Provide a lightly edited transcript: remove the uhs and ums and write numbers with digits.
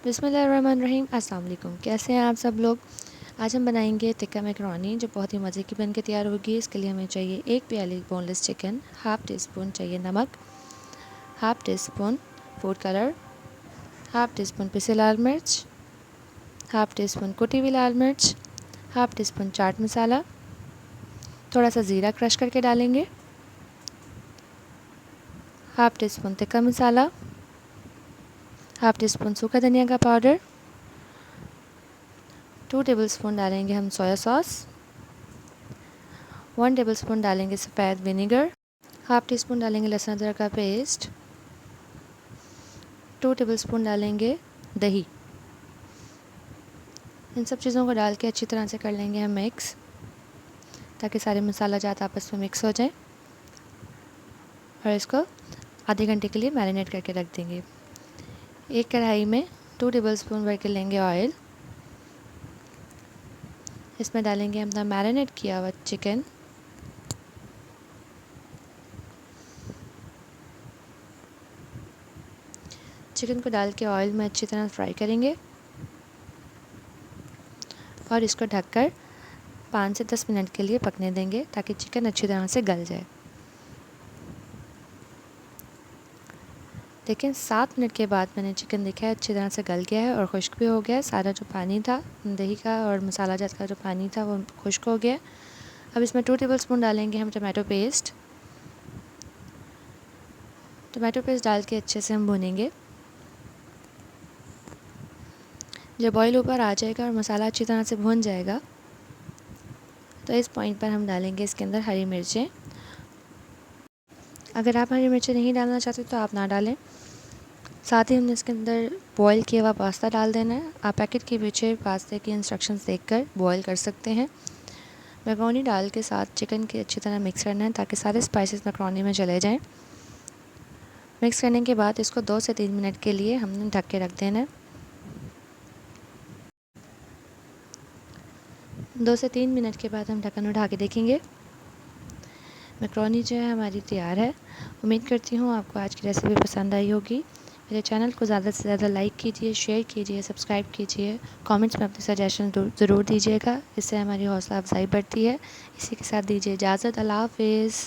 बिस्मिल्लाहिर्रहमानिर्रहीम। अस्सलाम वालेकुम। कैसे हैं आप सब लोग। आज हम बनाएंगे टिक्का मैकरोनी जो बहुत ही मज़े की बन के तैयार होगी। इसके लिए हमें चाहिए 1 प्याली boneless chicken, half tea spoon चाहिए नमक, half tea spoon food colour, half tea spoon पिसे लाल मिर्च, हाफ़ टी स्पून कुटी हुई लाल मिर्च, half tea spoon chaat masala, थोड़ा सा ज़ीरा क्रश करके डालेंगे, half tea spoon tikka masala, half tea spoon सूखा धनिया का पाउडर, 2 टेबलस्पून डालेंगे हम सोया सॉस, 1 टेबलस्पून डालेंगे सफ़ेद विनेगर, हाफ़ टी स्पून डालेंगे लहसुन अदरक का पेस्ट, 2 टेबलस्पून डालेंगे दही। इन सब चीज़ों को डाल के अच्छी तरह से कर लेंगे हम मिक्स, ताकि सारे मसाला जात आपस में मिक्स हो जाए। और इसको आधे घंटे के लिए मैरिनेट करके रख देंगे। एक कढ़ाई में 2 टेबलस्पून भर के लेंगे ऑयल। इसमें डालेंगे अपना मैरिनेट किया हुआ चिकन, चिकन को डाल के ऑयल में अच्छी तरह फ्राई करेंगे और इसको ढककर 5 से 10 मिनट के लिए पकने देंगे, ताकि चिकन अच्छी तरह से गल जाए। देखिए 7 मिनट के बाद मैंने चिकन देखा है अच्छी तरह से गल गया है और खुश्क भी हो गया है। सारा जो पानी था दही का और मसाला जात का जो पानी था वो खुश्क हो गया। अब इसमें 2 टेबलस्पून डालेंगे हम टमाटो पेस्ट। टमाटो पेस्ट डाल के अच्छे से हम भूनेंगे। जब ऑयल ऊपर आ जाएगा और मसाला अच्छी तरह से भून जाएगा, तो इस पॉइंट पर हम डालेंगे इसके अंदर हरी मिर्चें। अगर आप हरी मिर्चें नहीं डालना चाहते तो आप ना डालें। साथ ही हमने इसके अंदर बॉईल किया हुआ पास्ता डाल देना है। आप पैकेट के पीछे पास्ते की इंस्ट्रक्शंस देखकर बॉईल कर सकते हैं। मैक्रोनी डाल के साथ चिकन के अच्छी तरह मिक्स करना है, ताकि सारे स्पाइसेस मैक्रोनी में चले जाएं। मिक्स करने के बाद इसको 2 से 3 मिनट के लिए हमने ढक के रख देना है। 2 से 3 मिनट के बाद हम ढक्कन उठा के देखेंगे। मैक्रोनी जो है हमारी तैयार है। उम्मीद करती हूँ आपको आज की रेसिपी पसंद आई होगी। मेरे चैनल को ज़्यादा से ज़्यादा लाइक कीजिए, शेयर कीजिए, सब्सक्राइब कीजिए। कमेंट्स में अपने सजेशन ज़रूर दीजिएगा। इससे हमारी हौसला अफजाई बढ़ती है। इसी के साथ दीजिए इजाज़त। अल्लाह हाफ़िज़।